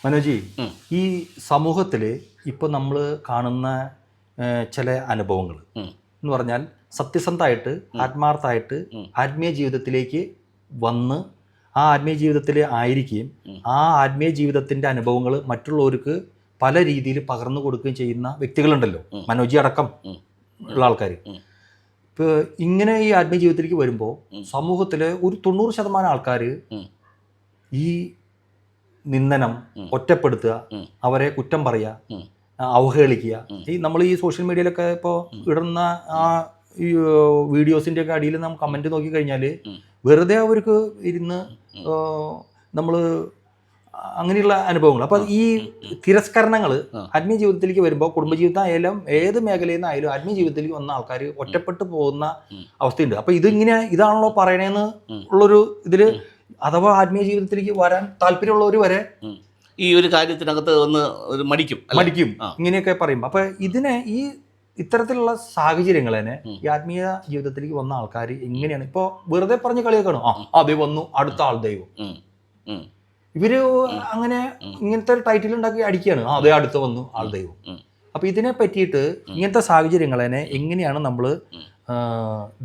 മനോജി, ഈ സമൂഹത്തിൽ ഇപ്പോൾ നമ്മൾ കാണുന്ന ചില അനുഭവങ്ങൾ എന്ന് പറഞ്ഞാൽ സത്യസന്ധമായിട്ട് ആത്മാർത്ഥമായിട്ട് ആത്മീയ ജീവിതത്തിലേക്ക് വന്ന് ആ ആത്മീയ ജീവിതത്തിൽ ആയിരിക്കുകയും ആ ആത്മീയ ജീവിതത്തിൻ്റെ അനുഭവങ്ങൾ മറ്റുള്ളവർക്ക് പല രീതിയിൽ പകർന്നു കൊടുക്കുകയും ചെയ്യുന്ന വ്യക്തികളുണ്ടല്ലോ, മനോജി അടക്കം ഉള്ള ആൾക്കാർ. ഇപ്പോൾ ഇങ്ങനെ ഈ ആത്മീയ ജീവിതത്തിലേക്ക് വരുമ്പോൾ സമൂഹത്തിലെ ഒരു 90% ആൾക്കാർ ഈ നിന്ദനം, ഒറ്റപ്പെടുത്തുക, അവരെ കുറ്റം പറയുക, അവഹേളിക്കുക. ഈ നമ്മൾ ഈ സോഷ്യൽ മീഡിയയിലൊക്കെ ഇപ്പോൾ ഇടുന്ന ആ ഈ വീഡിയോസിൻ്റെ ഒക്കെ അടിയിൽ നമ്മൾ കമൻറ്റ് നോക്കിക്കഴിഞ്ഞാൽ വെറുതെ അവർക്ക് ഇരുന്ന് നമ്മൾ അങ്ങനെയുള്ള അനുഭവങ്ങൾ. അപ്പോൾ ഈ തിരസ്കരണങ്ങൾ ആത്മീയ ജീവിതത്തിലേക്ക് വരുമ്പോൾ കുടുംബജീവിതം ആയാലും ഏത് മേഖലയിൽ നിന്നായാലും ആത്മീയ ജീവിതത്തിലേക്ക് വന്ന ആൾക്കാർ ഒറ്റപ്പെട്ടു പോകുന്ന അവസ്ഥയുണ്ട്. അപ്പോൾ ഇതാണല്ലോ പറയണേന്ന് ഉള്ളൊരു ഇതിൽ, അഥവാ ആത്മീയ ജീവിതത്തിലേക്ക് വരാൻ താല്പര്യമുള്ളവർ വരെ ഈ ഒരു കാര്യത്തിനകത്ത് ഒന്ന് മടിക്കും ഇങ്ങനെയൊക്കെ പറയുമ്പോൾ. അപ്പോൾ ഈ ഇത്തരത്തിലുള്ള സാഹചര്യങ്ങൾ തന്നെ ഈ ആത്മീയ ജീവിതത്തിലേക്ക് വന്ന ആൾക്കാർ എങ്ങനെയാണ് ഇപ്പോൾ വെറുതെ പറഞ്ഞ് കളിയാക്കണോ, അതേ വന്നു അടുത്ത ആൾ ദൈവം, ഇവര് അങ്ങനെ ഇങ്ങനത്തെ ഒരു ടൈറ്റിൽ ഉണ്ടാക്കി അടിക്കുകയാണ്, അതേ അടുത്ത് വന്നു ആൾ ദൈവം. അപ്പൊ ഇതിനെ പറ്റിയിട്ട് ഇങ്ങനത്തെ സാഹചര്യങ്ങൾ തന്നെ എങ്ങനെയാണ് നമ്മൾ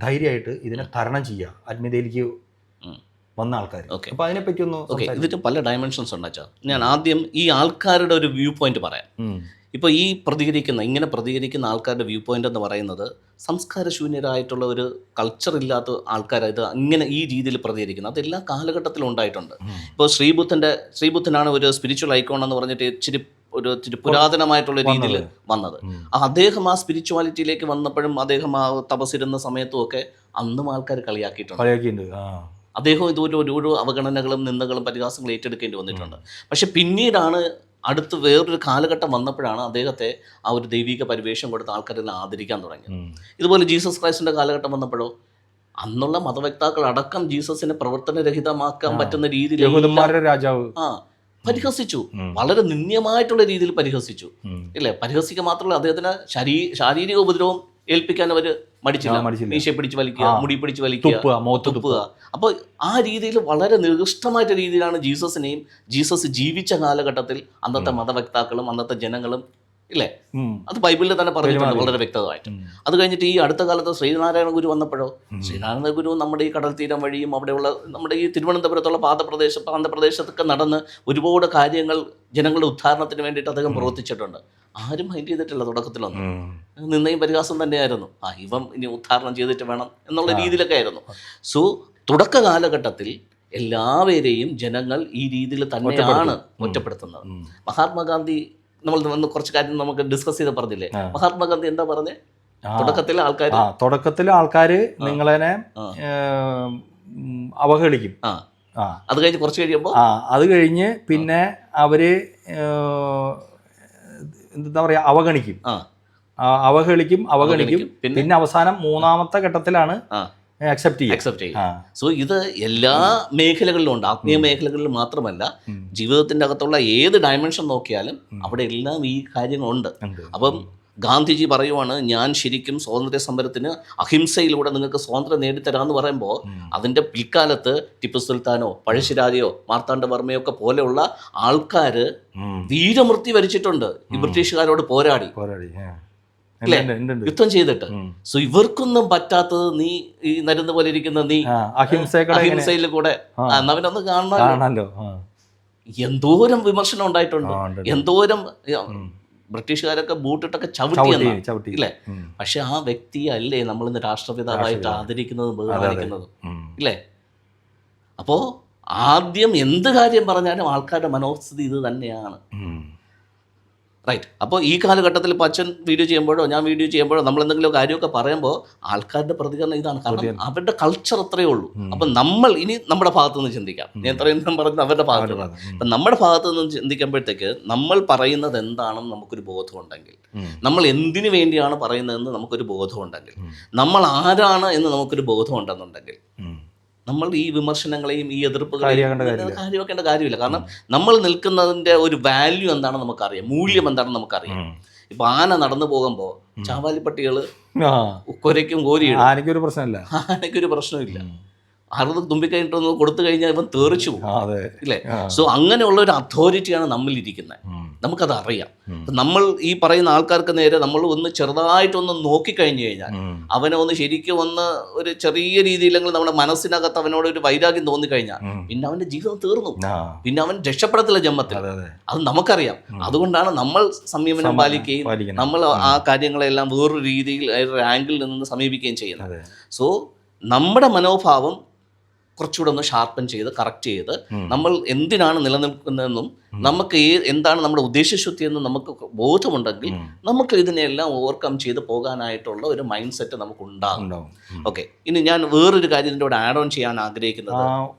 ധൈര്യമായിട്ട് ഇതിനെ തരണം ചെയ്യുക ആത്മീയതയിലേക്ക് വന്ന ആൾക്കാർ? അപ്പൊ അതിനെപ്പറ്റി ഒന്ന് ഇതിന് പല ഡയമെൻഷൻസ് ഉണ്ടാച്ചാ. ഞാൻ ആദ്യം ഈ ആൾക്കാരുടെ ഒരു വ്യൂ പോയിന്റ് പറയാം. ഇപ്പോൾ ഈ ഇങ്ങനെ പ്രതികരിക്കുന്ന ആൾക്കാരുടെ വ്യൂ പോയിന്റ് എന്ന് പറയുന്നത് സംസ്കാരശൂന്യരായിട്ടുള്ള ഒരു കൾച്ചർ ഇല്ലാത്ത ആൾക്കാരായിട്ട് അങ്ങനെ ഈ രീതിയിൽ പ്രതികരിക്കുന്നത് അതെല്ലാ കാലഘട്ടത്തിലും ഉണ്ടായിട്ടുണ്ട്. ഇപ്പോൾ ശ്രീബുദ്ധനാണ് ഒരു സ്പിരിച്വൽ ഐക്കോൺ എന്ന് പറഞ്ഞിട്ട് ഇച്ചിരി പുരാതനമായിട്ടുള്ള രീതിയിൽ വന്നത്. അദ്ദേഹം ആ സ്പിരിച്വാലിറ്റിയിലേക്ക് വന്നപ്പോഴും അദ്ദേഹം ആ തപസ്സിരുന്ന സമയത്തും ഒക്കെ അന്നും ആൾക്കാർ കളിയാക്കിയിട്ടുണ്ട്. അദ്ദേഹം ഇതുപോലെ ഓരോ അവഗണനകളും നിന്ദകളും പരിഹാസങ്ങളും ഏറ്റെടുക്കേണ്ടി വന്നിട്ടുണ്ട്. പക്ഷെ പിന്നീടാണ് അടുത്ത് വേറൊരു കാലഘട്ടം വന്നപ്പോഴാണ് അദ്ദേഹത്തെ ആ ഒരു ദൈവിക പരിവേഷം കൊടുത്ത് ആൾക്കാരെല്ലാം ആദരിക്കാൻ തുടങ്ങിയത്. ഇതുപോലെ ജീസസ് ക്രൈസ്റ്റിന്റെ കാലഘട്ടം വന്നപ്പോഴോ അന്നുള്ള മതവക്താക്കൾ അടക്കം ജീസസിനെ പ്രവർത്തനരഹിതമാക്കാൻ പറ്റുന്ന രീതിയിൽ പരിഹസിച്ചു. വളരെ നിന്ദ്യമായിട്ടുള്ള രീതിയിൽ പരിഹസിച്ചു. ഇല്ലേ, പരിഹസിക്കുക മാത്രമല്ല അദ്ദേഹത്തിന് ശാരീരിക ഉപദ്രവം ഏൽപ്പിക്കാൻ അവർ മടിച്ചില്ല. മീശയെ പിടിച്ച് വലിക്കുക, മുടി പിടിച്ച് വലിക്കുക, തുപ്പുക. അപ്പോൾ ആ രീതിയിൽ വളരെ നികൃഷ്ടമായിട്ട് രീതിയിലാണ് ജീസസ് ജീവിച്ച കാലഘട്ടത്തിൽ അന്നത്തെ മതവക്താക്കളും അന്നത്തെ ജനങ്ങളും, ഇല്ലേ, അത് ബൈബിളിൽ തന്നെ പറഞ്ഞിട്ടുണ്ട് വളരെ വ്യക്തമായിട്ട്. അത് കഴിഞ്ഞിട്ട് ഈ അടുത്ത കാലത്ത് ശ്രീനാരായണ ഗുരു വന്നപ്പോഴോ, ശ്രീനാരായണ ഗുരു നമ്മുടെ ഈ കടൽ തീരം വഴിയും അവിടെയുള്ള നമ്മുടെ ഈ തിരുവനന്തപുരത്തുള്ള പ്രാന്തപ്രദേശത്തൊക്കെ നടന്ന് ഒരുപാട് കാര്യങ്ങൾ ജനങ്ങളുടെ ഉദ്ധാരണത്തിന് വേണ്ടിയിട്ട് അദ്ദേഹം പ്രവർത്തിച്ചിട്ടുണ്ട്. ആരും മൈൻഡ് ചെയ്തിട്ടില്ല തുടക്കത്തിലൊന്നും. നിന്നയും പരിഹാസം തന്നെയായിരുന്നു. ഇവൻ ഇനി ഉദ്ധാരണം ചെയ്തിട്ട് വേണം എന്നുള്ള രീതിയിലൊക്കെ ആയിരുന്നു. സോ തുടക്ക കാലഘട്ടത്തിൽ എല്ലാവരെയും ജനങ്ങൾ ഈ രീതിയിൽ തന്നെയാണ് ഒറ്റപ്പെടുത്തുന്നത്. മഹാത്മാഗാന്ധി നമ്മൾ കുറച്ച് കാര്യം നമുക്ക് ഡിസ്കസ് ചെയ്ത് പറഞ്ഞില്ലേ, മഹാത്മാഗാന്ധി എന്താ പറഞ്ഞേ? തുടക്കത്തിലെ ആൾക്കാര് നിങ്ങളെ അവഹേളിക്കും, അത് കഴിഞ്ഞ് കുറച്ച് കഴിയുമ്പോൾ അത് കഴിഞ്ഞ് പിന്നെ അവര് എന്താ പറയാ അവഹേളിക്കും. പിന്നെ അവസാനം മൂന്നാമത്തെ ഘട്ടത്തിലാണ് അക്സെപ്റ്റ് ചെയ്യും. സോ ഇത് എല്ലാ മേഖലകളിലും ഉണ്ട്. ആത്മീയ മേഖലകളിൽ മാത്രമല്ല, ജീവിതത്തിന്റെ അകത്തുള്ള ഏത് ഡയമെൻഷൻ നോക്കിയാലും അവിടെ എല്ലാം ഈ കാര്യങ്ങളുണ്ട്. അപ്പം ഗാന്ധിജി പറയുവാണ്, ഞാൻ ശരിക്കും സ്വാതന്ത്ര്യ സമരത്തിന് അഹിംസയിലൂടെ നിങ്ങൾക്ക് സ്വാതന്ത്ര്യം നേടിത്തരാമെന്ന് പറയുമ്പോൾ അതിൻ്റെ പിൽക്കാലത്ത് ടിപ്പു സുൽത്താനോ പഴശ്ശിരാജയോ മാർത്താണ്ഡവർമ്മയോ ഒക്കെ പോലെയുള്ള ആൾക്കാർ വീരമൃത്യു വരിച്ചിട്ടുണ്ട് ഈ ബ്രിട്ടീഷുകാരോട് പോരാടി, അല്ലേ, യുദ്ധം ചെയ്തിട്ട്. സോ ഇവർക്കൊന്നും പറ്റാത്തത് നീ ഈ നരുന്ന പോലെ ഇരിക്കുന്ന നീ അഹിംസയിൽ കൂടെ അവനൊന്ന് കാണണല്ലോ. എന്തോരം വിമർശനം ഉണ്ടായിട്ടുണ്ട്, എന്തോരം ബ്രിട്ടീഷുകാരൊക്കെ ബൂട്ടിട്ടൊക്കെ ചവിട്ടി, ഇല്ലേ. പക്ഷെ ആ വ്യക്തിയെ അല്ലേ നമ്മൾ ഇന്ന് രാഷ്ട്രപിതാവായിട്ട് ആദരിക്കുന്നതും ബഹുമാനിക്കുന്നതും, ഇല്ലേ. അപ്പോൾ ആദ്യം എന്ത് കാര്യം പറഞ്ഞാലും ആൾക്കാരുടെ മനോസ്ഥിതി ഇത് തന്നെയാണ്, റൈറ്റ്. അപ്പോൾ ഈ കാലഘട്ടത്തിൽ ഇപ്പോൾ അച്ഛൻ വീഡിയോ ചെയ്യുമ്പോഴോ ഞാൻ വീഡിയോ ചെയ്യുമ്പോഴോ നമ്മൾ എന്തെങ്കിലും കാര്യമൊക്കെ പറയുമ്പോൾ ആൾക്കാരുടെ പ്രതികരണം ഇതാണ്. കാരണം അവരുടെ കൾച്ചർ അത്രയേ ഉള്ളൂ. അപ്പം നമ്മൾ ഇനി നമ്മുടെ ഭാഗത്തു നിന്ന് ചിന്തിക്കാം. ഞാൻ എത്രയും പറഞ്ഞത് അവരുടെ ഭാഗത്തു നിന്ന്. അപ്പം നമ്മുടെ ഭാഗത്തു നിന്ന് ചിന്തിക്കുമ്പോഴത്തേക്ക് നമ്മൾ പറയുന്നത് എന്താണെന്ന് നമുക്കൊരു ബോധമുണ്ടെങ്കിൽ, നമ്മൾ എന്തിനു വേണ്ടിയാണ് പറയുന്നതെന്ന് നമുക്കൊരു ബോധമുണ്ടെങ്കിൽ, നമ്മൾ ആരാണ് എന്ന് നമുക്കൊരു ബോധമുണ്ടെന്നുണ്ടെങ്കിൽ നമ്മൾ ഈ വിമർശനങ്ങളെയും ഈ എതിർപ്പുകളെയും കാര്യമാക്കേണ്ട കാര്യമില്ല. കാരണം നമ്മൾ നിൽക്കുന്നതിൻ്റെ ഒരു വാല്യൂ എന്താണെന്ന് നമുക്കറിയാം, മൂല്യം എന്താണെന്ന് നമുക്കറിയാം. ഇപ്പൊ ആന നടന്നു പോകുമ്പോൾ ചാവാലിപ്പട്ടികൾ കുരയ്ക്കും, കോരിയിടും, ആനയ്ക്കൊരു പ്രശ്നമില്ല. അറുപത് തുമ്പിക്കൈയിട്ടൊന്ന് കൊടുത്തു കഴിഞ്ഞാൽ ഇവൻ തെറിച്ചു പോകും. അതെ. ഇല്ലേ? സോ അങ്ങനെയുള്ള ഒരു അതോറിറ്റിയാണ് നമ്മളിരിക്കുന്നത്. നമുക്കത് അറിയാം. നമ്മൾ ഈ പറയുന്ന ആൾക്കാർക്ക് നേരെ നമ്മൾ ഒന്ന് ചെറുതായിട്ടൊന്ന് നോക്കിക്കഴിഞ്ഞു കഴിഞ്ഞാൽ അവനെ ഒന്ന് ശരിക്കും ഒന്ന് ഒരു ചെറിയ രീതിയിലെങ്കിലും നമ്മുടെ മനസ്സിനകത്ത് അവനോട് ഒരു വൈരാഗ്യം തോന്നിക്കഴിഞ്ഞാൽ പിന്നെ അവന്റെ ജീവിതം തീർന്നു. പിന്നെ അവൻ രക്ഷപ്പെടത്തില്ല ജന്മത്തിൽ. അത് നമുക്കറിയാം. അതുകൊണ്ടാണ് നമ്മൾ സംയമനം പാലിക്കുകയും നമ്മൾ ആ കാര്യങ്ങളെല്ലാം വേറൊരു രീതിയിൽ ഒരു ആംഗിളിൽ നിന്ന് സമീപിക്കുകയും ചെയ്യുന്നത്. സോ നമ്മുടെ മനോഭാവം കുറച്ചുകൂടെ ഒന്ന് ഷാർപ്പൻ ചെയ്ത് കറക്റ്റ് ചെയ്ത് നമ്മൾ എന്തിനാണ് നിലനിൽക്കുന്നതെന്നും നമുക്ക് എന്താണ് നമ്മുടെ ഉദ്ദേശശുദ്ധി എന്നും നമുക്ക് ബോധമുണ്ടെങ്കിൽ നമുക്ക് ഇതിനെല്ലാം ഓവർകം ചെയ്ത് പോകാനായിട്ടുള്ള ഒരു മൈൻഡ് സെറ്റ് നമുക്ക് ഉണ്ടാകും. ഓക്കെ, ഇനി ഞാൻ വേറൊരു കാര്യം ഇതിൻ്റെ കൂടെ ആഡ് ഓൺ ചെയ്യാൻ ആഗ്രഹിക്കുന്നത്,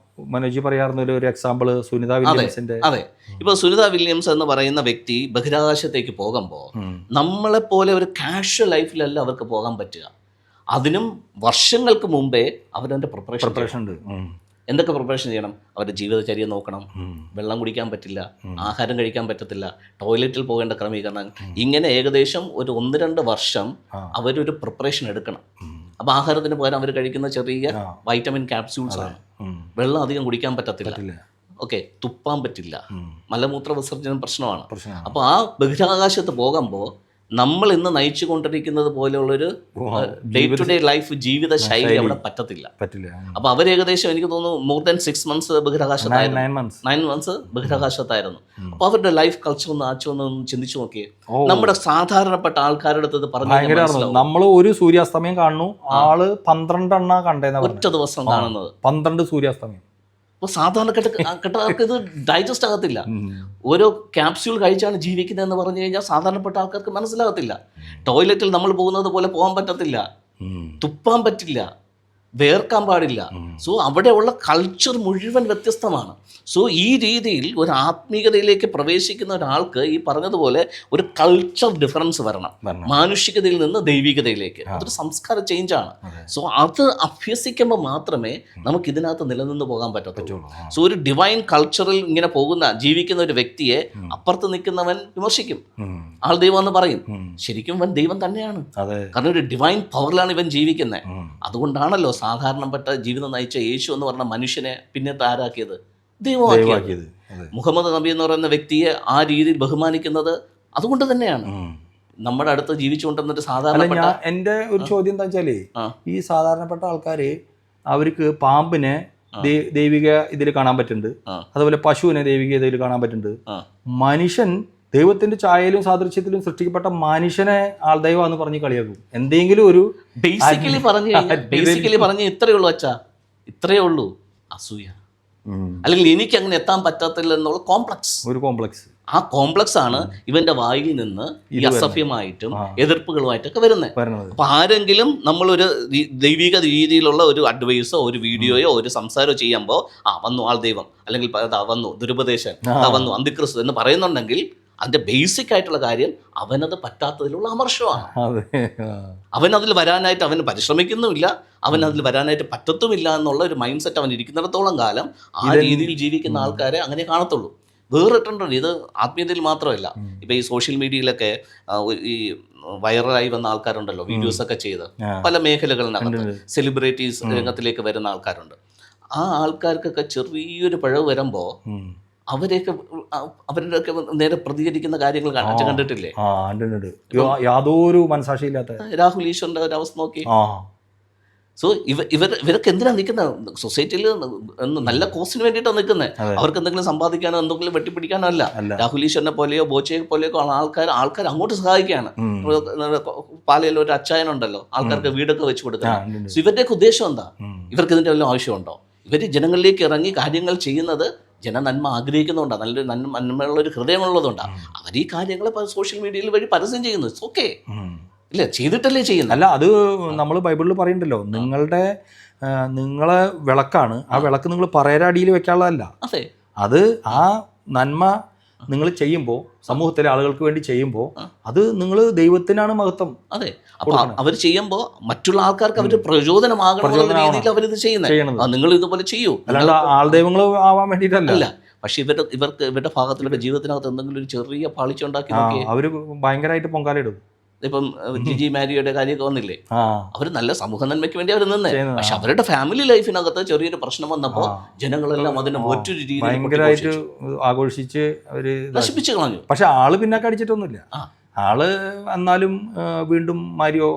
മനോജി പറയാറുന്ന ഒരു എക്സാമ്പിൾ സുനിത വില്യംസിന്റെ. അതെ, ഇപ്പോൾ സുനിത വില്യംസ് എന്ന് പറയുന്ന വ്യക്തി ബഹിരാകാശത്തേക്ക് പോകുമ്പോൾ നമ്മളെപ്പോലെ ഒരു കാഷ്വൽ ലൈഫിലല്ല അവർക്ക് പോകാൻ പറ്റുക. അതിനും വർഷങ്ങൾക്ക് മുമ്പേ അവരതിൻ്റെ പ്രിപ്പറേഷൻ ഉണ്ട്. എന്തൊക്കെ പ്രിപ്പറേഷൻ ചെയ്യണം? അവരുടെ ജീവിതചര്യ നോക്കണം, വെള്ളം കുടിക്കാൻ പറ്റില്ല, ആഹാരം കഴിക്കാൻ പറ്റത്തില്ല, ടോയ്ലറ്റിൽ പോകേണ്ട ക്രമീകരണം, ഇങ്ങനെ ഏകദേശം ഒരു 1-2 വർഷം അവരൊരു പ്രിപ്പറേഷൻ എടുക്കണം. അപ്പോൾ ആഹാരത്തിന് പകരം അവർ കഴിക്കുന്ന ചെറിയ വൈറ്റമിൻ ക്യാപ്സ്യൂൾസ് ആണ്. വെള്ളം അധികം കുടിക്കാൻ പറ്റത്തില്ല. ഓക്കെ, തുപ്പാൻ പറ്റില്ല, മലമൂത്ര വിസർജനം പ്രശ്നമാണ്. അപ്പോൾ ആ ബഹിരാകാശത്ത് പോകുമ്പോൾ നമ്മൾ ഇന്ന് നയിച്ചു കൊണ്ടിരിക്കുന്നത് പോലെയുള്ളൊരു ഡേ ടു ഡേ ലൈഫ് ജീവിത ശൈലി അവിടെ പറ്റില്ല. അപ്പൊ അവർ ഏകദേശം എനിക്ക് തോന്നുന്നു more than 6 months ബഹിരാകാശത്തായിരുന്നു. 9 months ബഹിരാകാശത്തായിരുന്നു. അപ്പൊ അവരുടെ ലൈഫ് കൾച്ചർ ഒന്ന് ചിന്തിച്ചു നോക്കിയേ. നമ്മുടെ സാധാരണപ്പെട്ട ആൾക്കാരുടെ അടുത്ത് പറഞ്ഞു, നമ്മൾ ഒരു സൂര്യാസ്തമയം കാണുന്നു, ആള് 12 എണ്ണ കണ്ടേന്ന ഒറ്റ ദിവസം കാണുന്നത് 12 സൂര്യാസ്തമയം. അപ്പോൾ സാധാരണക്കാർക്ക് ഇത് ഡൈജസ്റ്റ് ആകത്തില്ല. ഓരോ ക്യാപ്സ്യൂൾ കഴിച്ചാണ് ജീവിക്കുന്നതെന്ന് പറഞ്ഞു കഴിഞ്ഞാൽ സാധാരണപ്പെട്ട ആൾക്കാർക്ക് മനസ്സിലാകത്തില്ല. ടോയ്ലറ്റിൽ നമ്മൾ പോകുന്നത് പോലെ പോകാൻ പറ്റത്തില്ല, തുപ്പാൻ പറ്റില്ല, വേർക്കാൻ പാടില്ല. സോ അവിടെയുള്ള കൾച്ചർ മുഴുവൻ വ്യത്യസ്തമാണ്. സോ ഈ രീതിയിൽ ഒരു ആത്മീയതയിലേക്ക് പ്രവേശിക്കുന്ന ഒരാൾക്ക് ഈ പറഞ്ഞതുപോലെ ഒരു കൾച്ചർ ഡിഫറൻസ് വരണം. മാനുഷികതയിൽ നിന്ന് ദൈവികതയിലേക്ക് അതൊരു സംസ്കാര ചേഞ്ചാണ്. സോ അത് അഭ്യസിക്കുമ്പോൾ മാത്രമേ നമുക്ക് ഇതിനകത്ത് നിലനിന്ന് പോകാൻ പറ്റത്തുള്ളൂ. സോ ഒരു ഡിവൈൻ കൾച്ചറിൽ ഇങ്ങനെ ജീവിക്കുന്ന ഒരു വ്യക്തിയെ അപ്പുറത്ത് നിൽക്കുന്നവൻ വിമർശിക്കും. ആൾ ദൈവം എന്ന് പറയും. ശരിക്കും ഇവൻ ദൈവം തന്നെയാണ്. കാരണം ഒരു ഡിവൈൻ പവറിലാണ് ഇവൻ ജീവിക്കുന്നത്. അതുകൊണ്ടാണല്ലോ സാധാരണപ്പെട്ട ജീവിതം നയിച്ച യേശു എന്ന് പറഞ്ഞ മനുഷ്യനെ പിന്നെ ആരാക്കിയത്? ദൈവമാക്കിയത്. മുഹമ്മദ് നബി എന്ന് പറയുന്ന വ്യക്തിയെ ആ രീതിയിൽ ബഹുമാനിക്കുന്നത് അതുകൊണ്ട് തന്നെയാണ്. നമ്മുടെ അടുത്ത് ജീവിച്ചുകൊണ്ടിരുന്നിട്ട് സാധാരണ എൻ്റെ ഒരു ചോദ്യം എന്താ വെച്ചാല്, ഈ സാധാരണപ്പെട്ട ആൾക്കാര് അവർക്ക് പാമ്പിനെ ദൈവിക ഇതിൽ കാണാൻ പറ്റുന്നുണ്ട്, അതുപോലെ പശുവിനെ ദൈവിക ഇതിൽ കാണാൻ പറ്റുന്നുണ്ട്. മനുഷ്യൻ ദൈവത്തിന്റെ ഛായയിലും സാദൃശ്യത്തിലും സൃഷ്ടിക്കപ്പെട്ട മനുഷ്യനെ ആൾദൈവം എന്ന് പറഞ്ഞ് കളിയാക്കും. എന്തെങ്കിലും ഒരു ബേസിക്കലി പറഞ്ഞ ഇത്രയേ ഉള്ളൂ അച്ഛാ, ഇത്രയേ ഉള്ളൂ അസൂയ. അല്ലെങ്കിൽ എനിക്ക് അങ്ങനെ എത്താൻ പറ്റത്തില്ല എന്നുള്ള കോംപ്ലക്സ്. ആ കോംപ്ലക്സ് ആണ് ഇവന്റെ വായിൽ നിന്ന് ഈ അസഭ്യമായിട്ടും എതിർപ്പുകളുമായിട്ടൊക്കെ വരുന്നത്. അപ്പൊ ആരെങ്കിലും നമ്മളൊരു ദൈവിക രീതിയിലുള്ള ഒരു അഡ്വൈസോ ഒരു വീഡിയോയോ ഒരു സംസാരമോ ചെയ്യുമ്പോൾ വന്നു ആൾ ദൈവം, അല്ലെങ്കിൽ വന്നു ദുരുപദേശൻ, വന്നു അന്തിക്രിസ്തു എന്ന് പറയുന്നുണ്ടെങ്കിൽ അതിന്റെ ബേസിക് ആയിട്ടുള്ള കാര്യം അവനത് പറ്റാത്തതിലുള്ള അമർഷമാണ്. അവൻ അതിൽ വരാനായിട്ട് അവൻ പരിശ്രമിക്കുന്നുമില്ല, അവൻ അതിൽ വരാനായിട്ട് പറ്റത്തുമില്ല എന്നുള്ള ഒരു മൈൻഡ് സെറ്റ് അവൻ ഇരിക്കുന്നിടത്തോളം കാലം ആ രീതിയിൽ ജീവിക്കുന്ന ആൾക്കാരെ അങ്ങനെ കാണത്തുള്ളൂ. വേറിട്ടുണ്ട്. ഇത് ആത്മീയതയിൽ മാത്രമല്ല, ഇപ്പൊ ഈ സോഷ്യൽ മീഡിയയിലൊക്കെ ഈ വൈറലായി വന്ന ആൾക്കാരുണ്ടല്ലോ, വീഡിയോസൊക്കെ ചെയ്ത് പല മേഖലകളിനകത്ത് സെലിബ്രിറ്റീസ് രംഗത്തിലേക്ക് വരുന്ന ആൾക്കാരുണ്ട്. ആ ആൾക്കാർക്കൊക്കെ ചെറിയൊരു പിഴവ് വരുമ്പോൾ അവരുടെയൊക്കെ നേരെ പ്രതികരിക്കുന്ന കാര്യങ്ങൾ കണ്ടിട്ടില്ലേ? യാതൊരു മനസാക്ഷിയില്ലാത്ത രാഹുൽ ഈശ്വറിന്റെ ഒരു അവസ്ഥ നോക്കി. സോ ഇവരൊക്കെ എന്തിനാണ് നിൽക്കുന്നത്? സൊസൈറ്റിയിൽ നല്ല കോസിന് വേണ്ടിയിട്ടാണ് നിൽക്കുന്നത്. അവർക്ക് എന്തെങ്കിലും സമ്പാദിക്കാനോ എന്തെങ്കിലും വെട്ടിപ്പിടിക്കാനോ അല്ല. രാഹുൽ ഈശ്വറിനെ പോലെയോ ബോച്ചയെ പോലെയോ ആൾക്കാർ അങ്ങോട്ട് സഹായിക്കുകയാണ്. പാലയിൽ ഒരു അച്ചായനുണ്ടല്ലോ, ആൾക്കാർക്ക് വീടൊക്കെ വെച്ച് കൊടുക്കുന്നത്. സോ ഇവരുടെയൊക്കെ ഉദ്ദേശം എന്താ? ഇവർക്ക് ഇതിൻ്റെ വല്ല ആവശ്യമുണ്ടോ? ഇവർ ജനങ്ങളിലേക്ക് ഇറങ്ങി കാര്യങ്ങൾ ചെയ്യുന്നത് ജനനന്മ ആഗ്രഹിക്കുന്നുണ്ടാണ്, നല്ലൊരു നന്മയുള്ള ഒരു ഹൃദയമുള്ളതുകൊണ്ടാണ്. അവർ ഈ കാര്യങ്ങൾ സോഷ്യൽ മീഡിയയിൽ വഴി പരസ്യം ചെയ്യുന്നു. ഓക്കെ, ഇല്ല ചെയ്തിട്ടല്ലേ ചെയ്യുന്നത്? അല്ല, അത് നമ്മൾ ബൈബിളിൽ പറയുന്നുണ്ടല്ലോ, നിങ്ങളെ വിളക്കാണ്, ആ വിളക്ക് നിങ്ങൾ പറയരടിയിൽ വെക്കാനുള്ളതല്ല. അതെ, അത് ആ നന്മ നിങ്ങൾ ചെയ്യുമ്പോൾ, സമൂഹത്തിലെ ആളുകൾക്ക് വേണ്ടി ചെയ്യുമ്പോൾ, അത് നിങ്ങൾ ദൈവത്തിനാണ് മഹത്വം. അതെ, അപ്പോൾ അവർ ചെയ്യുമ്പോൾ മറ്റുള്ള ആൾക്കാർക്ക് അവർ പ്രചോദനമാകണമെന്നുള്ള രീതിയിൽ അവരിത് ചെയ്യുന്നത്. നിങ്ങൾ ഇതുപോലെ ചെയ്യൂ, അല്ലാണ്ട് ആൾദൈവങ്ങൾ ആവാൻ വേണ്ടിയിട്ടല്ല. പക്ഷെ ഇവരുടെ ഭാഗത്തിലൊക്കെ ജീവിതത്തിനകത്ത് എന്തെങ്കിലും ഒരു ചെറിയ പാളിച്ച ഉണ്ടാക്കി അവർ ഭയങ്കരമായിട്ട് പൊങ്കാലിടും. ഇപ്പം ജിജി മാരിയുടെ കാര്യമൊക്കെ വന്നില്ലേ, ആ അവർ നല്ല സമൂഹ നന്മയ്ക്ക് വേണ്ടി അവർ നിന്നേ. ചെയ്യുന്നത്. പക്ഷെ അവരുടെ ഫാമിലി ലൈഫിനകത്ത് ചെറിയൊരു പ്രശ്നം വന്നപ്പോൾ ജനങ്ങളെല്ലാം അതിനെ മറ്റൊരു രീതിയിൽ ഭയങ്കരമായിട്ട് ആഘോഷിച്ച് അവര് നശിപ്പിച്ചു കളഞ്ഞു. പക്ഷെ ആള് പിന്നാക്കം അടിച്ചിട്ടൊന്നുമില്ല. ആ. ആള് എന്നാലും വീണ്ടും മാരിയോ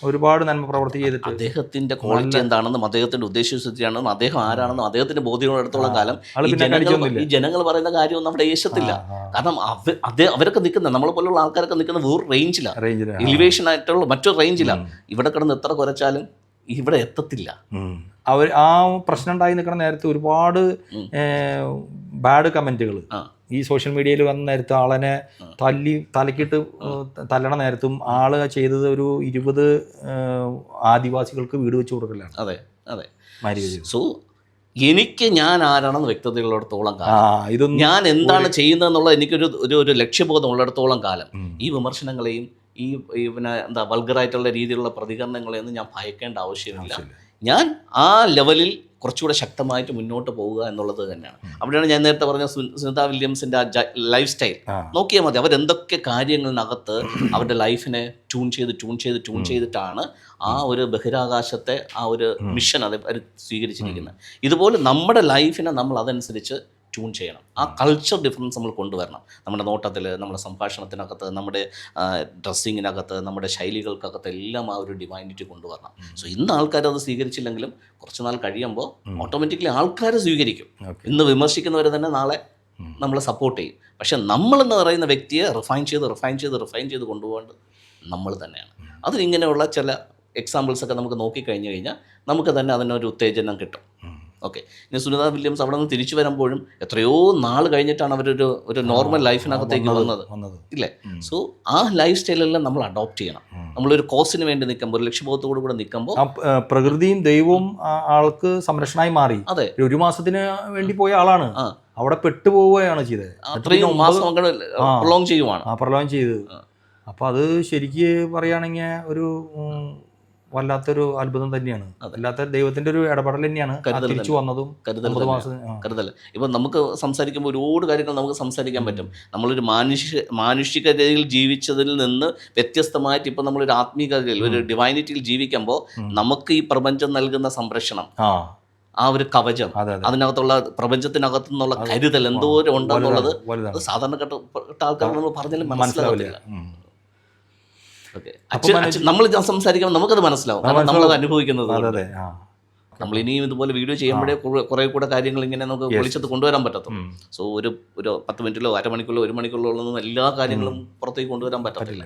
ഒരുപാട് നന്മ പ്രവർത്തി ചെയ്തിട്ട് അദ്ദേഹത്തിന്റെ ക്വാളിറ്റി എന്താണെന്നും അദ്ദേഹത്തിന്റെ ഉദ്ദേശശുദ്ധിയാണെന്നും അദ്ദേഹം ആരാണെന്നും അദ്ദേഹത്തിന്റെ ബോധ്യമുള്ളിടത്തോളം കാലം ആള് ഈ പിന്നെ ഈ ജനങ്ങൾ പറയുന്ന കാര്യമൊന്നും നമ്മുടെ യേശത്തില്ല. കാരണം അവരൊക്കെ നിൽക്കുന്ന നമ്മളെ പോലുള്ള ആൾക്കാരൊക്കെ നിൽക്കുന്ന വേറെ റേഞ്ചിലാണ്, റേഞ്ചില് എലിവേഷൻ ആയിട്ടുള്ള മറ്റൊരു റേഞ്ചിലാണ്. ഇവിടെ കിടന്ന് എത്ര കുറച്ചാലും ഇവിടെ എത്തത്തില്ല. അവർ ആ പ്രശ്നം ഉണ്ടായി നിൽക്കുന്ന നേരത്തെ ഒരുപാട് ബാഡ് കമന്റുകൾ ഈ സോഷ്യൽ മീഡിയയിൽ വന്ന നേരത്ത് ആളനെ തലക്കിട്ട് തല്ലണ നേരത്തും ആള് ചെയ്തത് ഒരു 20 ആദിവാസികൾക്ക് വീട് വെച്ച് കൊടുക്കലാണ്. അതെ അതെ. മാരി സോ എനിക്ക് ഞാൻ ആരാണെന്ന് വ്യക്തതയുള്ളിടത്തോളം കാലം, ഇതൊന്നും ഞാൻ എന്താണ് ചെയ്യുന്നതെന്നുള്ള എനിക്കൊരു ഒരു ലക്ഷ്യബോധം ഉള്ളിടത്തോളം കാലം ഈ വിമർശനങ്ങളെയും ഈ പിന്നെ എന്താ വൾഗറായിട്ടുള്ള രീതിയിലുള്ള പ്രതികരണങ്ങളെയൊന്നും ഞാൻ ഭയക്കേണ്ട ആവശ്യമില്ല. ഞാൻ ആ ലെവലിൽ കുറച്ചുകൂടെ ശക്തമായിട്ട് മുന്നോട്ട് പോവുക എന്നുള്ളത് തന്നെയാണ്. അവിടെയാണ് ഞാൻ നേരത്തെ പറഞ്ഞ സുനിത വില്യംസിൻ്റെ ആ ലൈഫ് സ്റ്റൈൽ നോക്കിയാൽ മതി. അവരെന്തൊക്കെ കാര്യങ്ങളിനകത്ത് അവരുടെ ലൈഫിനെ ട്യൂൺ ചെയ്തിട്ടാണ് ആ ഒരു ബഹിരാകാശത്തെ ആ ഒരു മിഷൻ അത് അവർ സ്വീകരിച്ചിരിക്കുന്നത്. ഇതുപോലെ നമ്മുടെ ലൈഫിനെ നമ്മൾ അതനുസരിച്ച് ട്യൂൺ ചെയ്യണം. ആ കൾച്ചർ ഡിഫറൻസ് നമ്മൾ കൊണ്ടുവരണം. നമ്മുടെ നോട്ടത്തിൽ, നമ്മുടെ സംഭാഷണത്തിനകത്ത്, നമ്മുടെ ഡ്രസ്സിങ്ങിനകത്ത്, നമ്മുടെ ശൈലികൾക്കകത്ത് എല്ലാം ആ ഒരു ഡിവൈനിറ്റി കൊണ്ടുവരണം. സോ ഇന്ന് ആൾക്കാരത് സ്വീകരിച്ചില്ലെങ്കിലും കുറച്ച് നാൾ കഴിയുമ്പോൾ ഓട്ടോമാറ്റിക്കലി ആൾക്കാർ സ്വീകരിക്കും. ഇന്ന് വിമർശിക്കുന്നവർ തന്നെ നാളെ നമ്മളെ സപ്പോർട്ട് ചെയ്യും. പക്ഷെ നമ്മളെന്ന് പറയുന്ന വ്യക്തിയെ റിഫൈൻ ചെയ്ത് കൊണ്ടുപോകേണ്ടത് നമ്മൾ തന്നെയാണ്. അതിനിങ്ങനെയുള്ള ചില എക്സാമ്പിൾസൊക്കെ നമുക്ക് നോക്കിക്കഴിഞ്ഞ് കഴിഞ്ഞാൽ നമുക്ക് തന്നെ അതിനൊരു ഉത്തേജനം കിട്ടും. ഓക്കെ. ഇനി സുനിത വില്യംസ് അവിടെ നിന്ന് തിരിച്ചു വരുമ്പോഴും എത്രയോ നാൾ കഴിഞ്ഞിട്ടാണ് അവരൊരു നോർമൽ ലൈഫിനകത്തേക്ക് വന്നത് ഇല്ലേ? സോ ആ ലൈഫ് സ്റ്റൈലെല്ലാം നമ്മൾ അഡോപ്റ്റ് ചെയ്യണം. നമ്മളൊരു കോസിന് വേണ്ടി നിൽക്കുമ്പോൾ, ഒരു ലക്ഷ്യബോധത്തോടു കൂടെ നിൽക്കുമ്പോൾ പ്രകൃതിയും ദൈവവും ആൾക്ക് സംരക്ഷണമായി മാറി. അതെ. 1 മാസത്തിന് വേണ്ടി പോയ ആളാണ്, അവിടെ പെട്ടുപോവുകയാണ് ചെയ്തത്. അത്രയും മാസം പ്രൊലോങ് ചെയ്യുവാണ്. പ്രലോഭം ചെയ്തത്. അപ്പൊ അത് ശരിക്ക് പറയുകയാണെങ്കിൽ ഒരു വല്ലാത്തൊരു അത്ഭുതം തന്നെയാണ്. അല്ലാത്ത ദൈവത്തിന്റെ ഒരു ഇടപെടൽ തന്നെയാണ് തിരിച്ചു വന്നതും. കരുതൽ. ഇപ്പം നമുക്ക് സംസാരിക്കുമ്പോൾ ഒരുപാട് കാര്യങ്ങൾ നമുക്ക് സംസാരിക്കാൻ പറ്റും. നമ്മളൊരു മാനുഷികതയിൽ ജീവിച്ചതിൽ നിന്ന് വ്യത്യസ്തമായിട്ട് ഇപ്പം നമ്മളൊരു ആത്മീയതയിൽ, ഒരു ഡിവൈനിറ്റിയിൽ ജീവിക്കുമ്പോൾ നമുക്ക് ഈ പ്രപഞ്ചം നൽകുന്ന സംരക്ഷണം, ആ ഒരു കവചം, അതിനകത്തുള്ള പ്രപഞ്ചത്തിനകത്തു നിന്നുള്ള കരുതൽ എന്തോരം ഉണ്ടെന്നുള്ളത് അത് സാധാരണപ്പെട്ട ആൾക്കാർ നമ്മൾ പറഞ്ഞാലും മനസ്സിലാവില്ല. നമ്മൾ സംസാരിക്കുമ്പോൾ നമുക്കത് മനസ്സിലാവും, കാരണം നമ്മളത് അനുഭവിക്കുന്നത്. നമ്മൾ ഇനിയും ഇതുപോലെ വീഡിയോ ചെയ്യുമ്പോഴേ കുറെ കൂടെ കാര്യങ്ങൾ ഇങ്ങനെ നമുക്ക് വിളിച്ചത് കൊണ്ടുവരാൻ പറ്റത്തുള്ളൂ. സോ ഒരു 10 മിനിറ്റിലോ അരമണിക്കൂറിലോ 1 മണിക്കൂറിലോ ഒന്നും എല്ലാ കാര്യങ്ങളും പുറത്തേക്ക് കൊണ്ടുവരാൻ പറ്റത്തില്ല.